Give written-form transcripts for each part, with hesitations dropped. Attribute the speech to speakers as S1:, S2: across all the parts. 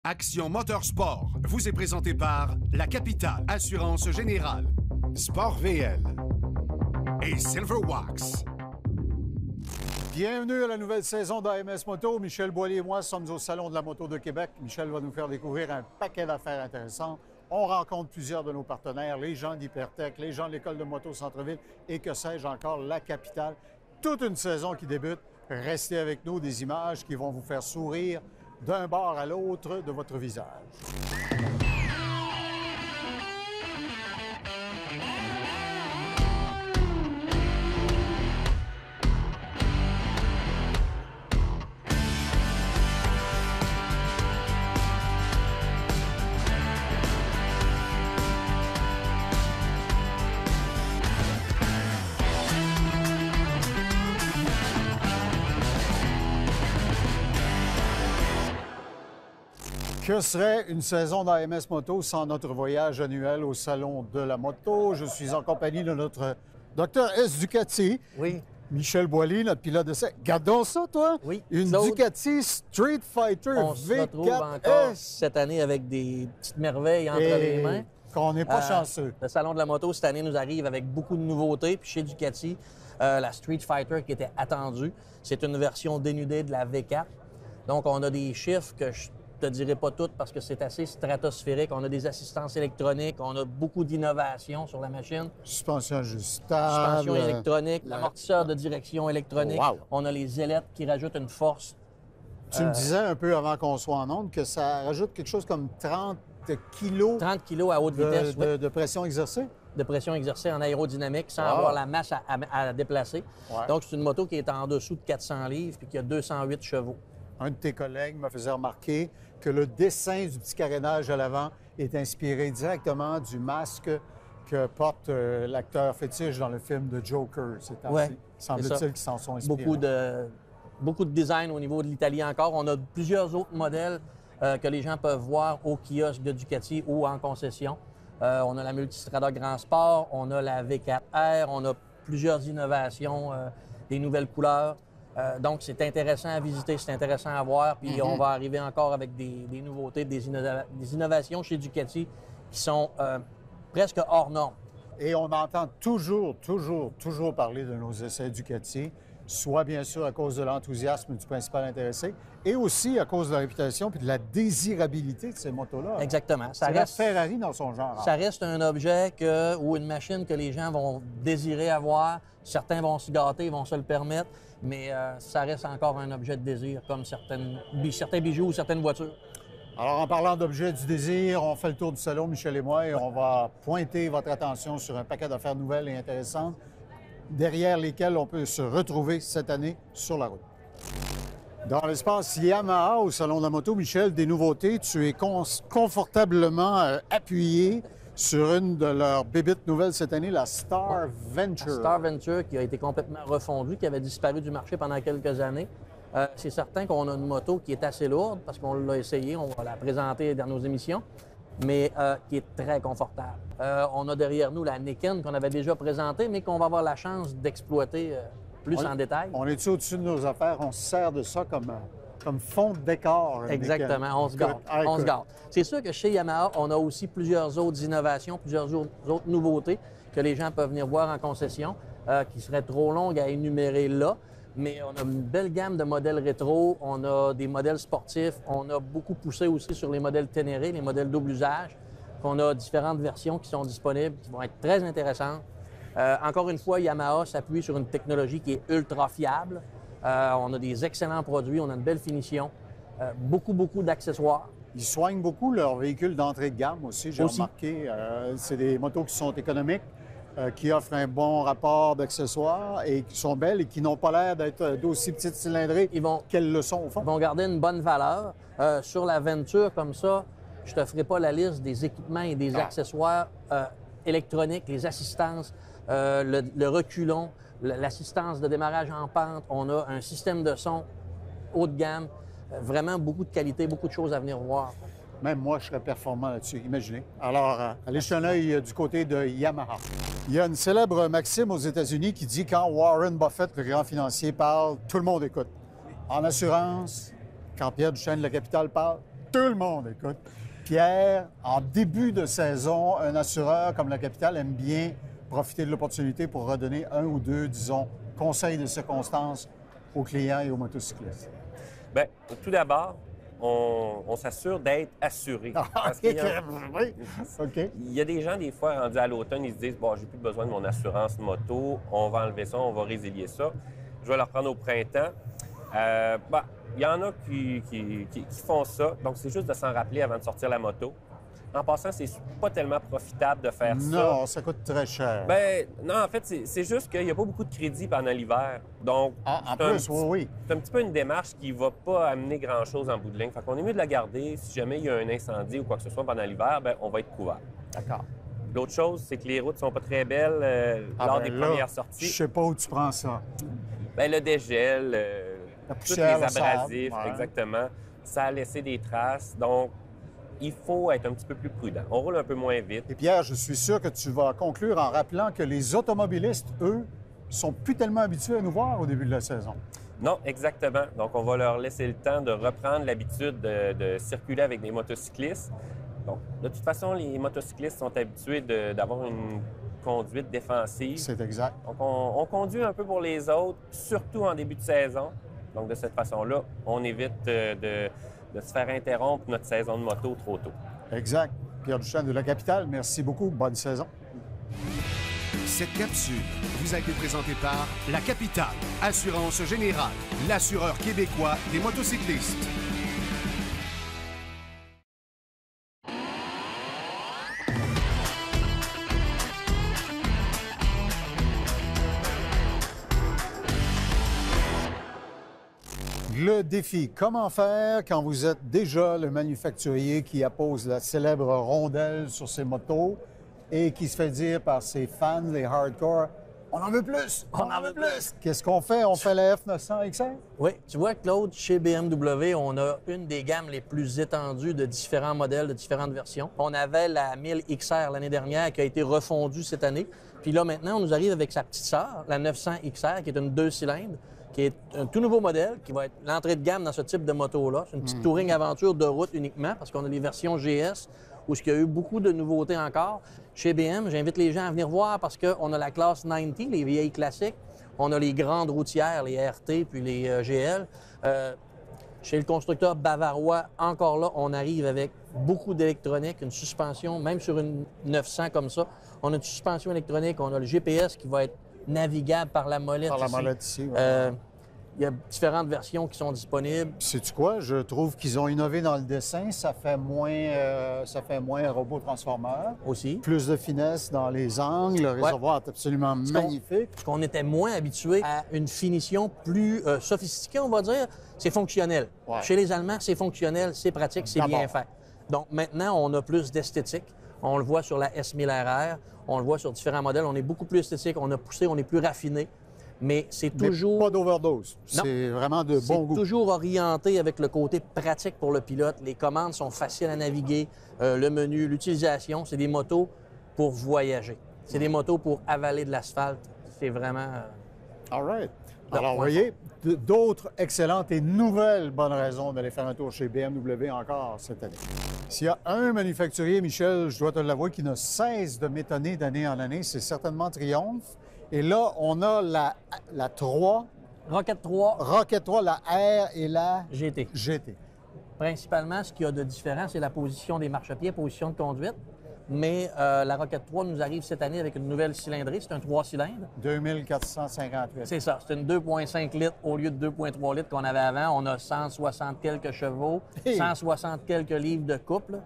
S1: Action Motorsport vous est présenté par La Capitale, Assurance Générale, Sport VL et Silverwax.
S2: Bienvenue à la nouvelle saison d'AMS Moto. Michel Boilly et moi sommes au Salon de la Moto de Québec. Michel va nous faire découvrir un paquet d'affaires intéressantes. On rencontre plusieurs de nos partenaires, les gens d'Hypertech, les gens de l'École de moto Centre-Ville et que sais-je encore, La Capitale. Toute une saison qui débute. Restez avec nous, des images qui vont vous faire sourire d'un bord à l'autre de votre visage. Que serait une saison d'AMS Moto sans notre voyage annuel au Salon de la Moto? Je suis en compagnie de notre Dr S. Ducati.
S3: Oui.
S2: Michel Boilly, notre pilote de d'essai. Gardons ça, toi?
S3: Oui.
S2: Une
S3: Claude,
S2: Ducati Street Fighter
S3: on se retrouve encore
S2: V4S.
S3: cette année avec des petites merveilles entre les mains.
S2: Qu'on n'est pas chanceux.
S3: Le Salon de la Moto, cette année, nous arrive avec beaucoup de nouveautés. Puis chez Ducati, la Street Fighter qui était attendue, c'est une version dénudée de la V4. Donc, on a des chiffres que je te dirai pas toutes parce que c'est assez stratosphérique. On a des assistances électroniques, on a beaucoup d'innovations sur la machine.
S2: Suspension ajustable.
S3: Suspension électronique, l'amortisseur de direction électronique.
S2: Wow.
S3: On a les ailettes qui rajoutent une force.
S2: Tu me disais un peu avant qu'on soit en onde que ça rajoute quelque chose comme 30 kilos
S3: 30 kilos à haute vitesse, oui,
S2: de pression exercée.
S3: de pression exercée en aérodynamique sans
S2: Wow.
S3: avoir la masse à déplacer.
S2: Ouais.
S3: Donc, c'est une moto qui est en dessous de 400 livres puis qui a 208 chevaux.
S2: Un de tes collègues me faisait remarquer que le dessin du petit carénage à l'avant est inspiré directement du masque que porte l'acteur fétiche dans le film de Joker. C'est
S3: Ouais,
S2: ainsi. Semble-t-il qu'ils s'en sont inspirés.
S3: Beaucoup de design au niveau de l'Italie encore. On a plusieurs autres modèles que les gens peuvent voir au kiosque de Ducati ou en concession. On a la Multistrada Grand Sport, on a la V4R, on a plusieurs innovations, des nouvelles couleurs. Donc, c'est intéressant à visiter, c'est intéressant à voir. Puis on va arriver encore avec des nouveautés, des innovations chez Ducati qui sont presque hors normes.
S2: Et on entend toujours parler de nos essais Ducati, soit bien sûr à cause de l'enthousiasme du principal intéressé, et aussi à cause de la réputation puis de la désirabilité de ces motos-là.
S3: Exactement.
S2: C'est la Ferrari dans son genre.
S3: Ça reste un objet ou une machine que les gens vont désirer avoir. Certains vont se gâter, vont se le permettre, mais ça reste encore un objet de désir, comme certains bijoux ou certaines voitures.
S2: Alors, en parlant d'objets du désir, on fait le tour du salon, Michel et moi, et on va pointer votre attention sur un paquet d'affaires nouvelles et intéressantes, derrière lesquelles on peut se retrouver cette année sur la route. Dans l'espace Yamaha au Salon de la Moto, Michel, des nouveautés. Tu es confortablement appuyé sur une de leurs bébites nouvelles cette année, la Star Venture.
S3: La Star Venture qui a été complètement refondue, qui avait disparu du marché pendant quelques années. C'est certain qu'on a une moto qui est assez lourde parce qu'on l'a essayé, on va la présenter dans nos émissions, mais qui est très confortable. On a derrière nous la Niken qu'on avait déjà présentée, mais qu'on va avoir la chance d'exploiter plus en détail.
S2: On est au-dessus de nos affaires, on se sert de ça comme fond de décor.
S3: Exactement, on se gâte. On se gâte. C'est sûr que chez Yamaha, on a aussi plusieurs autres innovations, plusieurs autres nouveautés que les gens peuvent venir voir en concession, qui seraient trop longues à énumérer là. Mais on a une belle gamme de modèles rétro, on a des modèles sportifs, on a beaucoup poussé aussi sur les modèles Ténéré, les modèles double usage, qu'on a différentes versions qui sont disponibles, qui vont être très intéressantes. Encore une fois, Yamaha s'appuie sur une technologie qui est ultra fiable. On a des excellents produits, on a une belle finition, beaucoup d'accessoires.
S2: Ils soignent beaucoup leurs véhicules d'entrée de gamme aussi, j'ai remarqué. C'est des motos qui sont économiques, qui offrent un bon rapport d'accessoires et qui sont belles et qui n'ont pas l'air d'être d'aussi petites cylindrées qu'elles le sont au fond.
S3: Ils vont garder une bonne valeur. Sur la Venture, comme ça, je ne te ferai pas la liste des équipements et des accessoires électroniques, les assistances, le reculon, l'assistance de démarrage en pente. On a un système de son haut de gamme. Vraiment beaucoup de qualité, beaucoup de choses à venir voir.
S2: Même moi, je serais performant là-dessus, imaginez. Alors, allez jeter un œil du côté de Yamaha. Il y a une célèbre maxime aux États-Unis qui dit quand Warren Buffett, le grand financier, parle, tout le monde écoute. En assurance, quand Pierre Duchesne de La Capitale parle, Tout le monde, écoute. Pierre, en début de saison, un assureur comme la Capitale aime bien profiter de l'opportunité pour redonner un ou deux, disons, conseils de circonstances aux clients et aux motocyclistes.
S4: Bien, tout d'abord, on s'assure d'être assuré. Parce qu'il y a...
S2: Oui, OK.
S4: Il y a des gens, des fois, rendus à l'automne, ils se disent « Bon, j'ai plus besoin de mon assurance moto, on va enlever ça, on va résilier ça. Je vais le reprendre au printemps. » Il y en a qui font ça. Donc, c'est juste de s'en rappeler avant de sortir la moto. En passant, c'est pas tellement profitable de faire ça.
S2: Non, ça coûte très cher.
S4: Ben non, en fait, c'est juste qu'il n'y a pas beaucoup de crédit pendant l'hiver. Donc,
S2: En plus, oui.
S4: c'est un petit peu une démarche qui ne va pas amener grand-chose en bout de ligne. Fait qu'on est mieux de la garder. Si jamais il y a un incendie ou quoi que ce soit pendant l'hiver, ben on va être couvert.
S2: D'accord.
S4: L'autre chose, c'est que les routes sont pas très belles lors des premières sorties.
S2: Je sais pas où tu prends ça.
S4: Ben, le dégel,
S2: La
S4: tous
S2: poussière,
S4: les
S2: le sable,
S4: abrasifs,
S2: ouais.
S4: exactement, ça a laissé des traces. Donc, il faut être un petit peu plus prudent. On roule un peu moins vite.
S2: Et Pierre, je suis sûr que tu vas conclure en rappelant que les automobilistes, eux, sont plus tellement habitués à nous voir au début de la saison.
S4: Non, exactement. Donc, on va leur laisser le temps de reprendre l'habitude de circuler avec des motocyclistes. Donc, de toute façon, les motocyclistes sont habitués d'avoir une conduite défensive.
S2: C'est exact.
S4: Donc, on conduit un peu pour les autres, surtout en début de saison. Donc, de cette façon-là, on évite de se faire interrompre notre saison de moto trop tôt.
S2: Exact. Pierre Duchesne de la Capitale, merci beaucoup. Bonne saison.
S1: Cette capsule vous a été présentée par La Capitale, Assurance Générale, l'assureur québécois des motocyclistes.
S2: Le défi, comment faire quand vous êtes déjà le manufacturier qui appose la célèbre rondelle sur ses motos et qui se fait dire par ses fans, les hardcore, « On en veut plus! On en veut plus! » Qu'est-ce qu'on fait? On fait la F900 XR?
S3: Oui, tu vois, Claude, chez BMW, on a une des gammes les plus étendues de différents modèles, de différentes versions. On avait la 1000 XR l'année dernière qui a été refondue cette année. Puis là, maintenant, on nous arrive avec sa petite sœur, la 900 XR, qui est une 2 cylindres, qui est un tout nouveau modèle, qui va être l'entrée de gamme dans ce type de moto-là. C'est une petite touring aventure de route uniquement, parce qu'on a les versions GS, où il y a eu beaucoup de nouveautés encore. Chez BM, j'invite les gens à venir voir parce qu'on a la classe 90, les vieilles classiques. On a les grandes routières, les RT, puis les GL. Chez le constructeur bavarois, encore là, on arrive avec beaucoup d'électronique, une suspension, même sur une 900 comme ça. On a une suspension électronique, on a le GPS qui va être navigable par la molette.
S2: Par la
S3: ici.
S2: molette ici, ouais.
S3: Il y a différentes versions qui sont disponibles.
S2: Sais-tu quoi? Je trouve qu'ils ont innové dans le dessin. Ça fait moins robot transformeur.
S3: Aussi.
S2: Plus de finesse dans les angles. Le réservoir est absolument magnifique.
S3: Parce qu'on était moins habitué à une finition plus sophistiquée, on va dire. C'est fonctionnel.
S2: Ouais.
S3: Chez les Allemands, c'est fonctionnel, c'est pratique, c'est bien fait. Donc maintenant, on a plus d'esthétique. On le voit sur la S1000RR, on le voit sur différents modèles. On est beaucoup plus esthétique, on a poussé, on est plus raffiné. Mais c'est toujours...
S2: Mais pas d'overdose. C'est vraiment de bon goût.
S3: C'est toujours orienté avec le côté pratique pour le pilote. Les commandes sont faciles à naviguer. Le menu, l'utilisation, c'est des motos pour voyager. C'est des motos pour avaler de l'asphalte. C'est vraiment...
S2: All right. Alors, vous voyez, d'autres excellentes et nouvelles bonnes raisons d'aller faire un tour chez BMW encore cette année. S'il y a un manufacturier, Michel, je dois te l'avouer, qui ne cesse de m'étonner d'année en année, c'est certainement Triumph. Et là, on a la 3.
S3: Rocket 3.
S2: Rocket 3, la R et la
S3: GT.
S2: GT.
S3: Principalement, ce qu'il y a de différent, c'est la position des marchepieds, position de conduite. Mais la Rocket 3 nous arrive cette année avec une nouvelle cylindrée. C'est un 3 cylindres.
S2: 2458.
S3: C'est ça. C'est une 2,5 litres au lieu de 2,3 litres qu'on avait avant. On a 160 quelques chevaux, 160 quelques livres de couple.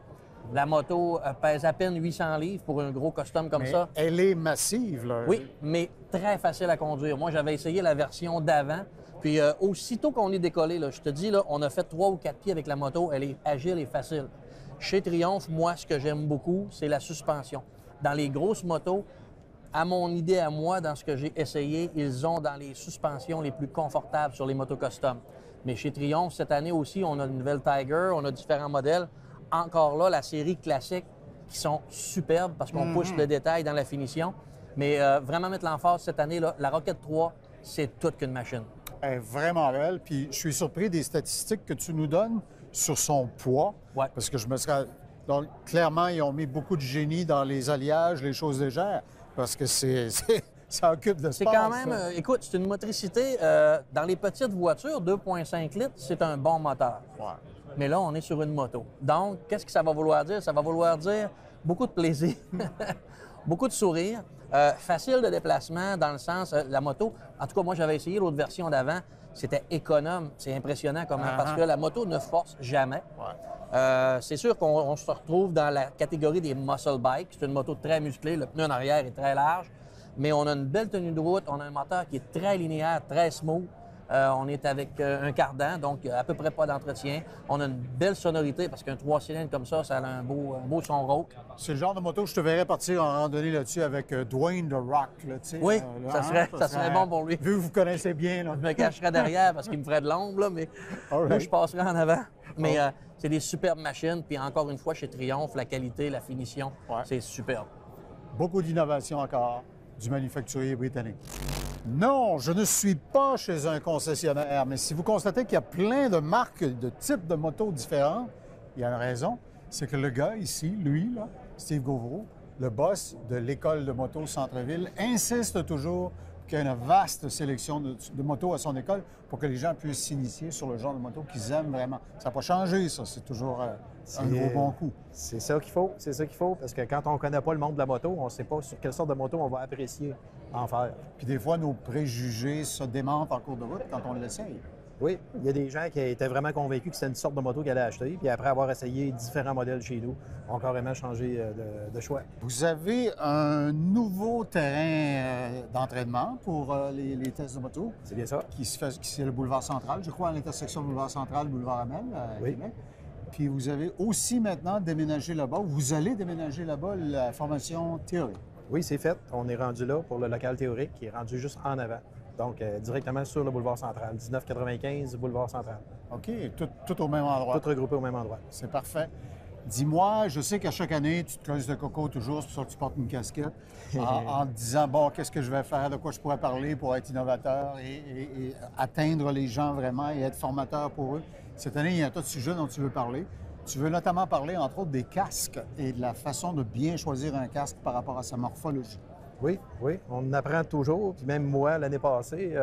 S3: La moto pèse à peine 800 livres pour un gros custom comme ça.
S2: Elle est massive, là.
S3: Oui, mais très facile à conduire. Moi, j'avais essayé la version d'avant. Puis aussitôt qu'on est décollé, là, je te dis, là, on a fait 3 ou 4 pieds avec la moto. Elle est agile et facile. Chez Triumph, moi, ce que j'aime beaucoup, c'est la suspension. Dans les grosses motos, à mon idée, à moi, dans ce que j'ai essayé, ils ont dans les suspensions les plus confortables sur les motos custom. Mais chez Triumph, cette année aussi, on a une nouvelle Tiger, on a différents modèles. Encore là, la série classique qui sont superbes parce qu'on pousse le détail dans la finition. Mais vraiment mettre l'emphase cette année, là, la Rocket 3, c'est toute qu'une machine.
S2: Elle est vraiment belle. Puis je suis surpris des statistiques que tu nous donnes sur son poids.
S3: Ouais.
S2: Parce que je me serais... Donc, clairement, ils ont mis beaucoup de génie dans les alliages, les choses légères, parce que ça occupe de
S3: C'est
S2: l'espace.
S3: quand même, écoute, c'est une motricité, dans les petites voitures, 2,5 litres, c'est un bon moteur.
S2: Ouais.
S3: Mais là, on est sur une moto. Donc, qu'est-ce que ça va vouloir dire? Ça va vouloir dire beaucoup de plaisir, beaucoup de sourire, facile de déplacement dans le sens, la moto, en tout cas, moi, j'avais essayé l'autre version d'avant, c'était économe. C'est impressionnant comment, parce que la moto ne force jamais.
S2: Ouais.
S3: C'est sûr qu'on se retrouve dans la catégorie des muscle bikes. C'est une moto très musclée, le pneu en arrière est très large, mais on a une belle tenue de route, on a un moteur qui est très linéaire, très smooth. On est avec un cardan, donc à peu près pas d'entretien. On a une belle sonorité parce qu'un 3 cylindres comme ça a un beau son rauque.
S2: C'est le genre de moto que je te verrais partir en randonnée là-dessus avec Dwayne The Rock. Là, tu sais,
S3: Oui,
S2: là,
S3: ça serait bon pour lui.
S2: Vu que vous connaissez bien. Là.
S3: Je me cacherais derrière parce qu'il me ferait de l'ombre, là, mais
S2: All
S3: moi, je
S2: right.
S3: passerais en avant. Mais c'est des superbes machines. Puis encore une fois, chez Triumph, la qualité, la finition,
S2: Ouais.
S3: c'est superbe.
S2: Beaucoup d'innovation encore du manufacturier britannique. Non, je ne suis pas chez un concessionnaire, mais si vous constatez qu'il y a plein de marques, de types de motos différents, il y a une raison. C'est que le gars ici, lui, là, Steve Gauvreau, le boss de l'école de moto Centre-Ville, insiste toujours qu'il y a une vaste sélection de motos à son école pour que les gens puissent s'initier sur le genre de moto qu'ils aiment vraiment. Ça n'a pas changé, ça. C'est toujours un nouveau bon coup.
S5: C'est ça qu'il faut, parce que quand on ne connaît pas le monde de la moto, on ne sait pas sur quelle sorte de moto on va apprécier en faire.
S2: Puis des fois, nos préjugés se démentent en cours de route quand on l'essaye.
S5: Oui, il y a des gens qui étaient vraiment convaincus que c'était une sorte de moto qu'ils allaient acheter, puis après avoir essayé différents modèles chez nous, ont carrément changé de choix.
S2: Vous avez un nouveau terrain d'entraînement pour les tests de moto
S5: C'est bien ça?
S2: qui c'est le boulevard Central, je crois, à l'intersection boulevard Central, boulevard Amel à
S5: Oui.
S2: Québec. Puis vous avez aussi maintenant déménagé là-bas, vous allez déménager là-bas la formation théorique.
S5: Oui, c'est fait. On est rendu là pour le local théorique qui est rendu juste en avant. Donc, directement sur le boulevard Central, 1995, boulevard Central.
S2: OK, tout au même endroit.
S5: Tout regroupé au même endroit.
S2: C'est parfait. Dis-moi, je sais qu'à chaque année, tu te closes de coco toujours, c'est pour ça que tu portes une casquette, en te disant, bon, qu'est-ce que je vais faire, de quoi je pourrais parler pour être innovateur et atteindre les gens vraiment et être formateur pour eux. Cette année, il y a un tas de sujets dont tu veux parler. Tu veux notamment parler, entre autres, des casques et de la façon de bien choisir un casque par rapport à sa morphologie.
S5: Oui, on apprend toujours. Puis même moi, l'année passée,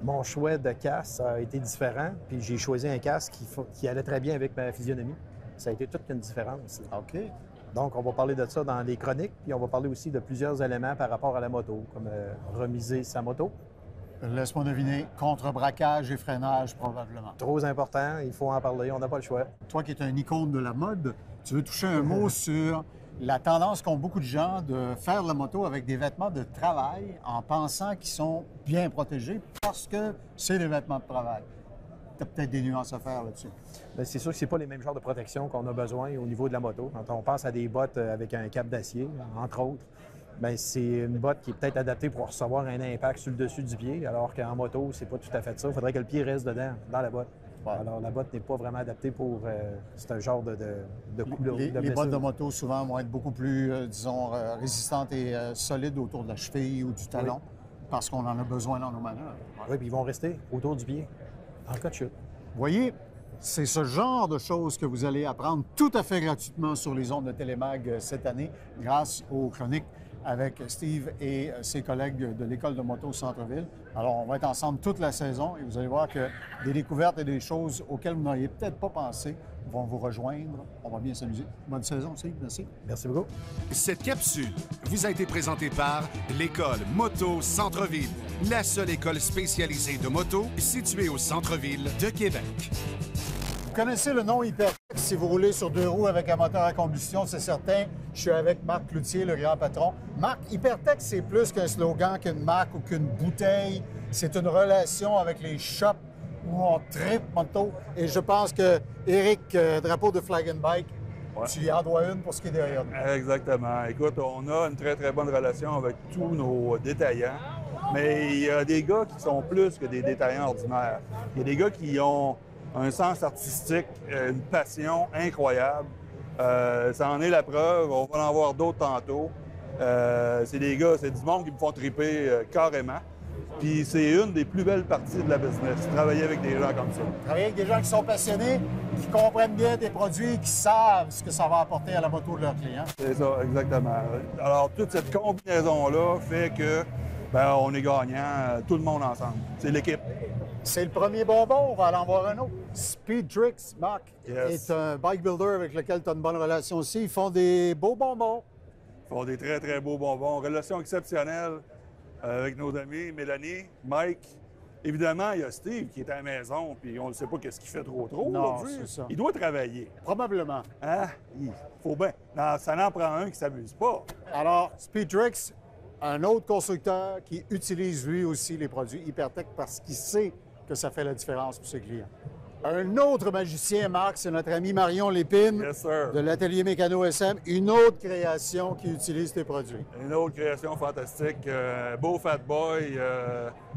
S5: mon choix de casque a été différent. Puis j'ai choisi un casque qui allait très bien avec ma physionomie. Ça a été toute une différence.
S2: OK.
S5: Donc, on va parler de ça dans les chroniques. Puis on va parler aussi de plusieurs éléments par rapport à la moto, comme remiser sa moto.
S2: Laisse-moi deviner, contre-braquage et freinage, probablement.
S5: Trop important, il faut en parler, on n'a pas le choix.
S2: Toi qui es un icône de la mode, tu veux toucher un mot sur la tendance qu'ont beaucoup de gens de faire de la moto avec des vêtements de travail en pensant qu'ils sont bien protégés parce que c'est des vêtements de travail. Tu as peut-être des nuances à faire là-dessus.
S5: Bien, c'est sûr que ce n'est pas les mêmes genres de protection qu'on a besoin au niveau de la moto. Quand on pense à des bottes avec un cap d'acier, entre autres, bien, c'est une botte qui est peut-être adaptée pour recevoir un impact sur le dessus du pied, alors qu'en moto, c'est pas tout à fait ça. Il faudrait que le pied reste dedans, dans la botte.
S2: Ouais.
S5: Alors, la botte n'est pas vraiment adaptée pour ce genre de couleur.
S2: Les bottes de moto, souvent, vont être beaucoup plus, disons, résistantes et solides autour de la cheville ou du talon parce qu'on en a besoin dans nos manœuvres.
S5: Oui, puis ils vont rester autour du pied, en cas de chute.
S2: Voyez, c'est ce genre de choses que vous allez apprendre tout à fait gratuitement sur les ondes de Télémag cette année grâce aux chroniques avec Steve et ses collègues de l'École de moto Centre-Ville. Alors, on va être ensemble toute la saison et vous allez voir que des découvertes et des choses auxquelles vous n'auriez peut-être pas pensé vont vous rejoindre. On va bien s'amuser. Bonne saison, Steve. Merci.
S5: Merci beaucoup.
S1: Cette capsule vous a été présentée par l'École Moto Centre-Ville, la seule école spécialisée de moto située au centre-ville de Québec.
S2: Vous connaissez le nom Hypertech si vous roulez sur deux roues avec un moteur à combustion, c'est certain. Je suis avec Marc Cloutier, le grand patron. Marc, Hypertech, c'est plus qu'un slogan, qu'une marque ou qu'une bouteille. C'est une relation avec les shops où on tripe moto. Et je pense que Éric, drapeau de Flag and Bike, tu y en dois une pour ce qui est derrière nous.
S6: Exactement. Écoute, on a une très, très bonne relation avec tous nos détaillants. Mais il y a des gars qui sont plus que des détaillants ordinaires. Il y a des gars qui ont un sens artistique, une passion incroyable. Ça en est la preuve. On va en voir d'autres tantôt. C'est des gars, c'est du monde qui me font triper carrément. Puis c'est une des plus belles parties de la business, travailler avec des gens comme ça.
S2: Travailler avec des gens qui sont passionnés, qui comprennent bien tes produits, qui savent ce que ça va apporter à la moto de leurs clients.
S6: C'est ça, exactement. Alors, toute cette combinaison-là fait que on est gagnant, tout le monde ensemble. C'est l'équipe.
S2: C'est le premier bonbon, on va aller en voir un autre. Speedrix, Marc,
S6: Yes.
S2: est un bike builder avec lequel tu as une bonne relation aussi. Ils font des beaux bonbons.
S6: Ils font des très, très beaux bonbons. Relation exceptionnelle avec nos amis, Mélanie, Mike. Évidemment, il y a Steve qui est à la maison, puis on ne sait pas qu'est-ce qu'il fait trop
S2: Non,
S6: aujourd'hui.
S2: c'est ça.
S6: Il doit travailler.
S2: Probablement.
S6: Hein? Il faut bien. Non, ça n'en prend un qui ne s'amuse pas.
S2: Alors, Speedrix, un autre constructeur qui utilise lui aussi les produits Hypertech parce qu'il sait que ça fait la différence pour ses clients. Un autre magicien, Marc, c'est notre ami Marion Lépine
S6: Yes, sir.
S2: de l'Atelier Mécano SM. Une autre création qui utilise tes produits.
S6: Une autre création fantastique. Beau fat boy.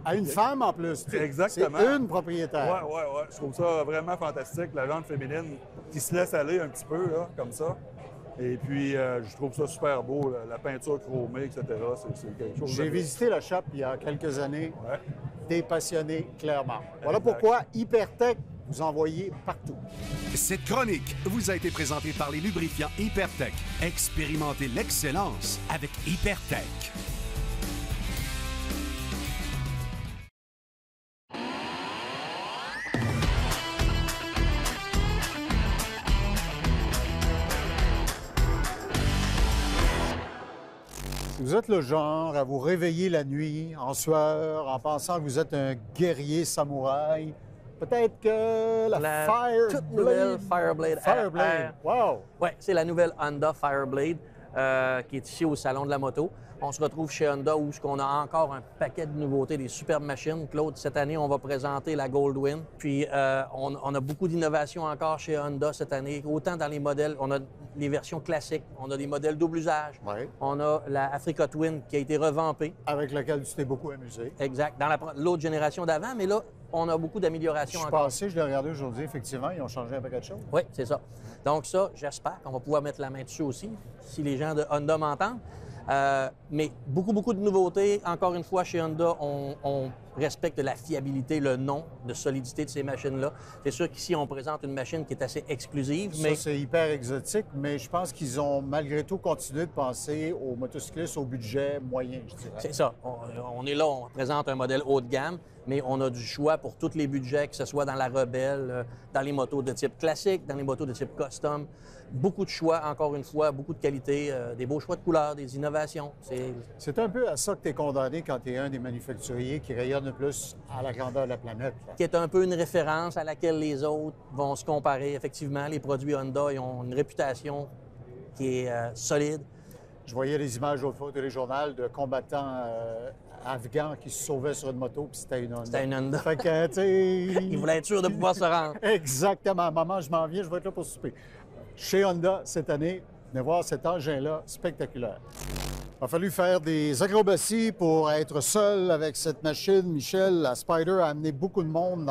S2: À une femme en plus.
S6: Exactement.
S2: C'est une propriétaire.
S6: Ouais. Je trouve ça vraiment fantastique, la jante féminine qui se laisse aller un petit peu, là, comme ça. Et puis, je trouve ça super beau, la peinture chromée, etc. C'est quelque chose
S2: J'ai
S6: de...
S2: visité la shop il y a quelques années.
S6: Ouais.
S2: Des passionnés, clairement. Voilà
S6: Exact.
S2: pourquoi Hypertech, vous envoyez partout.
S1: Cette chronique vous a été présentée par les lubrifiants Hypertech. Expérimentez l'excellence avec Hypertech.
S2: Si vous êtes le genre à vous réveiller la nuit en sueur, en pensant que vous êtes un guerrier samouraï, peut-être que la
S3: toute nouvelle Fireblade
S2: Fireblade.
S3: RR.
S2: Wow!
S3: Oui, c'est la nouvelle Honda Fireblade qui est ici au Salon de la moto. On se retrouve chez Honda où on a encore un paquet de nouveautés, des superbes machines. Claude, cette année, on va présenter la Goldwing. Puis, on a beaucoup d'innovations encore chez Honda cette année. Autant dans les modèles, on a les versions classiques, on a des modèles double usage.
S2: Oui.
S3: On a la Africa Twin qui a été revampée.
S2: Avec laquelle tu t'es beaucoup amusé.
S3: Exact. Dans l'autre génération d'avant, mais là, on a beaucoup
S2: Je
S3: d'améliorations
S2: suis
S3: encore.
S2: passé, je l'ai regardé aujourd'hui, effectivement, ils ont changé un paquet de choses.
S3: Oui, c'est ça. Donc ça, j'espère qu'on va pouvoir mettre la main dessus aussi, si les gens de Honda m'entendent. Mais beaucoup de nouveautés. Encore une fois, chez Honda, on respecte la fiabilité, le nom de solidité de ces machines-là. C'est sûr qu'ici, on présente une machine qui est assez exclusive, mais
S2: Ça, c'est hyper exotique, mais je pense qu'ils ont malgré tout continué de penser aux motocyclistes au budget moyen, je dirais.
S3: c'est ça. On est là, on présente un modèle haut de gamme, mais on a du choix pour tous les budgets, que ce soit dans la Rebelle, dans les motos de type classique, dans les motos de type custom. Beaucoup de choix, encore une fois, beaucoup de qualité, des beaux choix de couleurs, des innovations.
S2: C'est un peu à ça que tu es condamné quand tu es un des manufacturiers qui rayonne le plus à la grandeur de la planète. là.
S3: Qui est un peu une référence à laquelle les autres vont se comparer. Effectivement, les produits Honda ils ont une réputation qui est solide.
S2: Je voyais des images l'autre fois au téléjournal de combattants afghans qui se sauvaient sur une moto, puis c'était une Honda.
S3: C'était une Honda.
S2: Fait que, tu sais...
S3: Ils voulaient être sûrs de pouvoir se rendre.
S2: Exactement. Maman, je m'en viens, je vais être là pour souper. Chez Honda, cette année, venez voir cet engin-là spectaculaire. Il a fallu faire des acrobaties pour être seul avec cette machine. Michel, la Spider a amené beaucoup de monde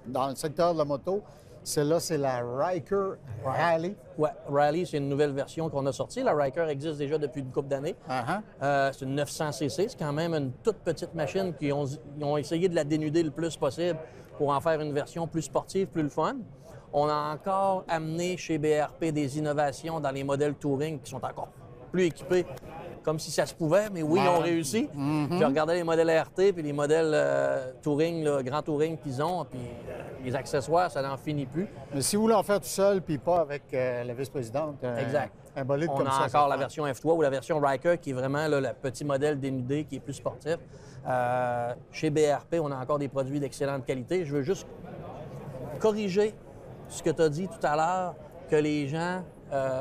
S2: dans le secteur de la moto. Celle-là, c'est la Ryker Rally.
S3: Ouais, Rally, c'est une nouvelle version qu'on a sortie. La Ryker existe déjà depuis une couple d'années. C'est une 900cc. C'est quand même une toute petite machine qui ont essayé de la dénuder le plus possible pour en faire une version plus sportive, plus le fun. On a encore amené chez BRP des innovations dans les modèles Touring qui sont encore plus équipés, comme si ça se pouvait, mais oui, ils ont réussi. J'ai regardé les modèles RT puis les modèles Touring, le Grand Touring qu'ils ont, puis les accessoires, ça n'en finit plus.
S2: Mais si vous voulez en faire tout seul, puis pas avec la vice-présidente,
S3: Exact.
S2: un bolide
S3: On
S2: comme ça.
S3: a encore la version F3 ou la version Ryker qui est vraiment là, le petit modèle dénudé qui est plus sportif. Chez BRP, on a encore des produits d'excellente qualité. Je veux juste corriger ce que tu as dit tout à l'heure, que les gens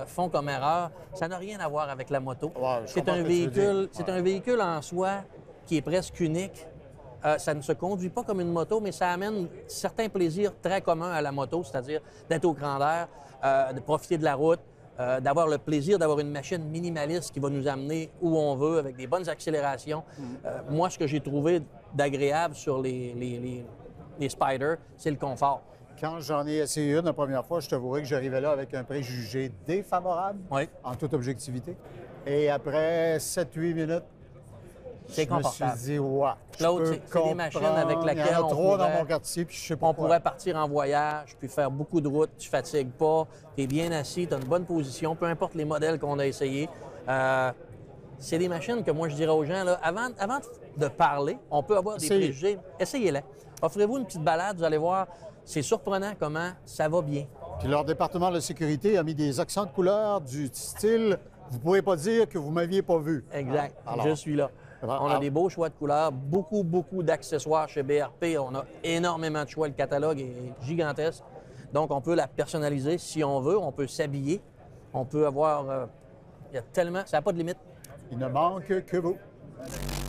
S3: font comme erreur. Ça n'a rien à voir avec la moto.
S2: Ouais, je
S3: c'est
S2: comprends
S3: un
S2: ce que tu veux
S3: véhicule,
S2: dire.
S3: c'est un véhicule en soi qui est presque unique. Ça ne se conduit pas comme une moto, mais ça amène certains plaisirs très communs à la moto, c'est-à-dire d'être au grand air, de profiter de la route, d'avoir le plaisir d'avoir une machine minimaliste qui va nous amener où on veut avec des bonnes accélérations. Moi, ce que j'ai trouvé d'agréable sur les Spyder, c'est le confort.
S2: Quand j'en ai essayé une la première fois, je t'avouerai que j'arrivais là avec un préjugé défavorable,
S3: Oui.
S2: en toute objectivité. Et après 7-8 minutes,
S3: C'est confortable.
S2: Je me suis dit, ouais.
S3: L'autre, c'est des machines avec lesquelles
S2: il y en a
S3: on
S2: 3
S3: pourrait,
S2: dans mon quartier, puis je sais pas
S3: on
S2: pourquoi.
S3: pourrait partir en voyage, puis faire beaucoup de routes, tu fatigues pas, tu es bien assis, tu as une bonne position, peu importe les modèles qu'on a essayés. C'est des machines que moi, je dirais aux gens, là, avant de parler, on peut avoir des préjugés. Essayez-les. Offrez-vous une petite balade, vous allez voir, c'est surprenant comment ça va bien.
S2: Puis leur département de la sécurité a mis des accents de couleur du style « Vous ne pourrez pas dire que vous ne m'aviez pas vu ».
S3: Exact.
S2: Alors,
S3: je suis là. On a des beaux choix de couleurs, beaucoup d'accessoires chez BRP. On a énormément de choix. Le catalogue est gigantesque. Donc, on peut la personnaliser si on veut. On peut s'habiller. On peut avoir... il y a tellement... Ça n'a pas de limite.
S2: Il ne manque que vous.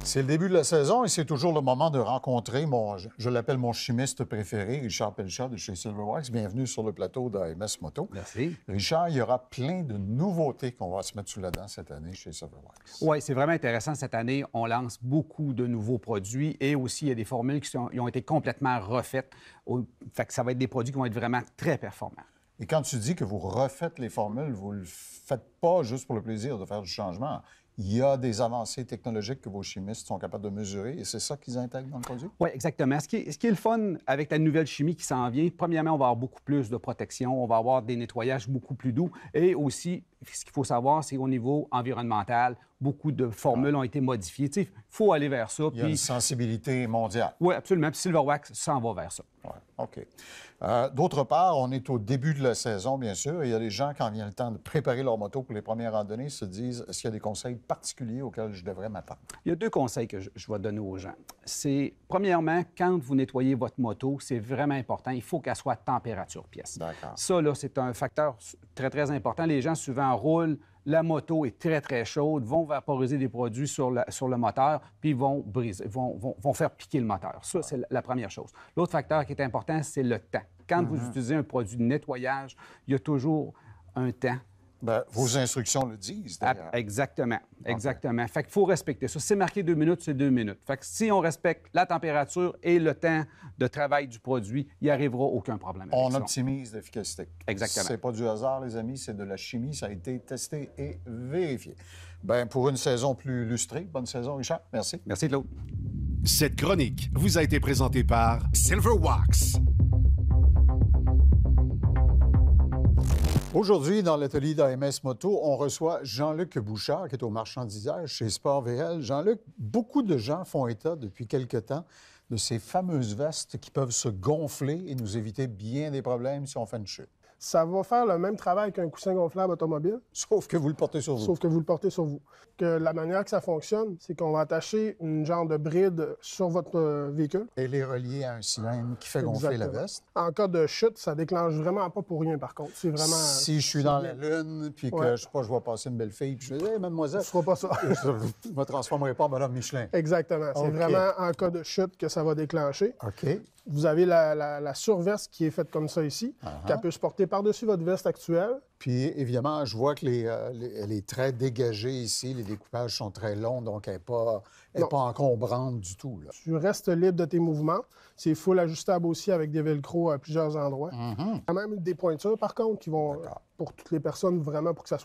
S2: C'est le début de la saison et c'est toujours le moment de rencontrer je l'appelle mon chimiste préféré, Richard Pelchat de chez Silverwax. Bienvenue sur le plateau d'AMS Moto.
S7: Merci.
S2: Richard, il y aura plein de nouveautés qu'on va se mettre sous la dent cette année chez Silverwax.
S7: Oui, c'est vraiment intéressant. Cette année, on lance beaucoup de nouveaux produits et aussi il y a des formules qui ont été complètement refaites. Fait que ça va être des produits qui vont être vraiment très performants.
S2: Et quand tu dis que vous refaites les formules, vous ne le faites pas juste pour le plaisir de faire du changement. Il y a des avancées technologiques que vos chimistes sont capables de mesurer et c'est ça qu'ils intègrent dans le produit?
S7: Oui, exactement. Ce qui est le fun avec la nouvelle chimie qui s'en vient, premièrement, on va avoir beaucoup plus de protection, on va avoir des nettoyages beaucoup plus doux et aussi, ce qu'il faut savoir, c'est au niveau environnemental, beaucoup de formules ont été modifiées. Il faut aller vers ça.
S2: Il y a une sensibilité mondiale.
S7: Oui, absolument. Puis Silverwax s'en va vers ça.
S2: Oui, OK. D'autre part, on est au début de la saison, bien sûr, et il y a des gens, quand vient le temps de préparer leur moto pour les premières randonnées, se disent, est-ce qu'il y a des conseils particuliers auxquels je devrais m'attendre? Il
S7: y a 2 conseils que je vais donner aux gens. C'est, premièrement, quand vous nettoyez votre moto, c'est vraiment important, il faut qu'elle soit température pièce.
S2: D'accord.
S7: Ça, là, c'est un facteur très, très important. Les gens, souvent, roulent, la moto est très, très chaude, vont vaporiser des produits sur le moteur, puis vont briser, vont faire piquer le moteur. Ça, c'est la première chose. L'autre facteur qui est important, c'est le temps. Quand vous utilisez un produit de nettoyage, il y a toujours un temps.
S2: Bien, vos instructions le disent, d'ailleurs.
S7: Exactement, exactement. Fait qu'il faut respecter ça. Si c'est marqué 2 minutes, c'est 2 minutes. Fait que si on respecte la température et le temps de travail du produit, il n'y arrivera aucun problème avec
S2: on
S7: ça.
S2: optimise l'efficacité.
S7: Exactement.
S2: C'est pas du hasard, les amis, c'est de la chimie. Ça a été testé et vérifié. Bien, pour une saison plus lustrée, bonne saison, Richard. Merci.
S7: Merci, Claude.
S1: Cette chronique vous a été présentée par Silverwax.
S2: Aujourd'hui, dans l'atelier d'AMS Moto, on reçoit Jean-Luc Bouchard, qui est au marchandisage chez Sport VL. Jean-Luc, beaucoup de gens font état depuis quelque temps de ces fameuses vestes qui peuvent se gonfler et nous éviter bien des problèmes si on fait une chute.
S8: Ça va faire le même travail qu'un coussin gonflable automobile.
S2: Sauf que vous le portez sur vous.
S8: Sauf que vous le portez sur vous. Que la manière que ça fonctionne, c'est qu'on va attacher une genre de bride sur votre véhicule.
S2: Et les relier à un cylindre qui fait gonfler la veste.
S8: En cas de chute, ça déclenche vraiment pas pour rien, par contre. C'est vraiment...
S2: Si je suis dans la lune, puis que, je sais pas, je vois passer une belle fille, puis je dis « Hey, mademoiselle... »
S8: Ce sera pas ça.
S2: Je ne me transformerai pas en bonhomme Michelin.
S8: Exactement. C'est vraiment en cas de chute que ça va déclencher.
S2: OK.
S8: Vous avez la surveste qui est faite comme ça ici, qu'elle peut se porter par-dessus votre veste actuelle.
S2: Puis, évidemment, je vois que elle est très dégagée ici. Les découpages sont très longs, donc elle n'est pas encombrante du tout. Là.
S8: Tu restes libre de tes mouvements. C'est full ajustable aussi avec des velcro à plusieurs endroits. Il y a même des pointures, par contre, qui vont, pour toutes les personnes, vraiment, pour que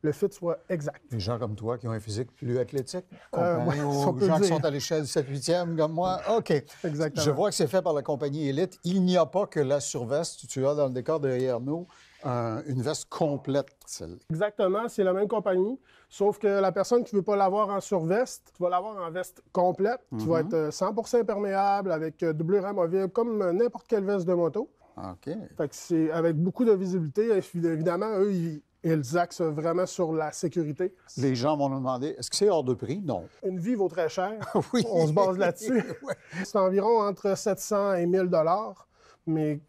S8: le fit soit exact.
S2: Des gens comme toi qui ont un physique plus athlétique, comparé aux gens qui sont à l'échelle 7-8e comme moi. OK.
S8: Exactement.
S2: Je vois que c'est fait par la compagnie Elite. Il n'y a pas que la surveste. Tu as dans le décor derrière nous une veste complète, celle-là.
S8: Exactement, c'est la même compagnie, sauf que la personne qui ne veut pas l'avoir en surveste, tu vas l'avoir en veste complète, qui va être 100% imperméable, avec doublure amovible, comme n'importe quelle veste de moto.
S2: OK.
S8: Fait que c'est avec beaucoup de visibilité. Évidemment, eux, ils axent vraiment sur la sécurité.
S2: Les gens vont nous demander, est-ce que c'est hors de prix? Non.
S8: Une vie vaut très cher.
S2: Oui.
S8: On se base là-dessus.
S2: Ouais.
S8: C'est environ entre 700 et 1000 $, mais...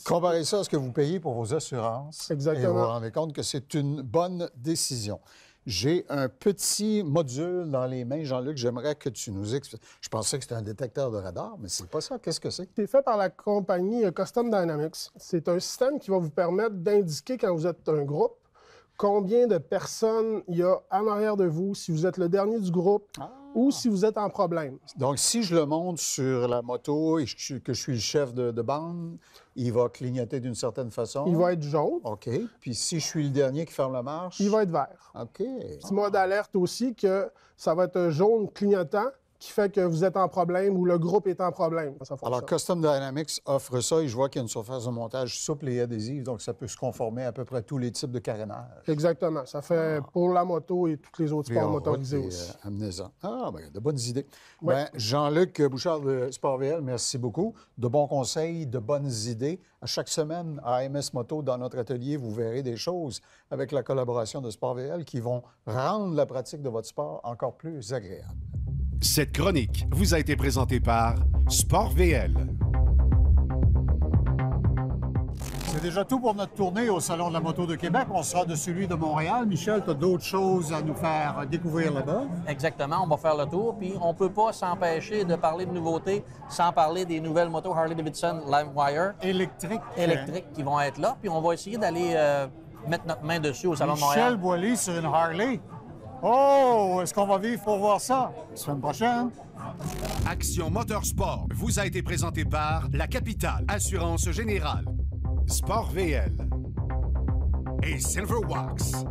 S2: Comparez ça à ce que vous payez pour vos assurances.
S8: Exactement.
S2: Et vous vous rendez compte que c'est une bonne décision. J'ai un petit module dans les mains, Jean-Luc, j'aimerais que tu nous expliques. Je pensais que c'était un détecteur de radar, mais c'est pas ça. Qu'est-ce que c'est?
S8: C'est fait par la compagnie Custom Dynamics. C'est un système qui va vous permettre d'indiquer quand vous êtes un groupe combien de personnes il y a en arrière de vous, si vous êtes le dernier du groupe ou si vous êtes en problème.
S2: Donc, si je le monte sur la moto et que je suis le chef de bande, il va clignoter d'une certaine façon.
S8: Il va être jaune.
S2: OK. Puis si je suis le dernier qui ferme la marche?
S8: Il va être vert.
S2: OK.
S8: Petit mode d'alerte aussi que ça va être jaune clignotant qui fait que vous êtes en problème ou le groupe est en problème. Ça fonctionne.
S2: Alors, Custom Dynamics offre ça et je vois qu'il y a une surface de montage souple et adhésive, donc ça peut se conformer à peu près à tous les types de carénage.
S8: Exactement. Ça fait pour la moto et tous les autres sports motorisés aussi.
S2: Amenez-en. Ah, bien, de bonnes idées.
S8: Ouais.
S2: Bien, Jean-Luc Bouchard de Sport VL, merci beaucoup. De bons conseils, de bonnes idées. À chaque semaine, à AMS Moto, dans notre atelier, vous verrez des choses avec la collaboration de Sport VL qui vont rendre la pratique de votre sport encore plus agréable.
S1: Cette chronique vous a été présentée par Sport VL.
S2: C'est déjà tout pour notre tournée au Salon de la moto de Québec. On sera de celui de Montréal. Michel, tu as d'autres choses à nous faire découvrir là-bas?
S3: Exactement, on va faire le tour. Puis on ne peut pas s'empêcher de parler de nouveautés sans parler des nouvelles motos Harley-Davidson Livewire
S2: électriques
S3: qui vont être là. Puis on va essayer d'aller mettre notre main dessus au Salon de Montréal.
S2: Michel Boilly sur une Harley. Oh, est-ce qu'on va vivre pour voir ça? La semaine prochaine.
S1: Action Motorsport vous a été présenté par La Capitale, Assurance Générale, Sport VL et Silverwax.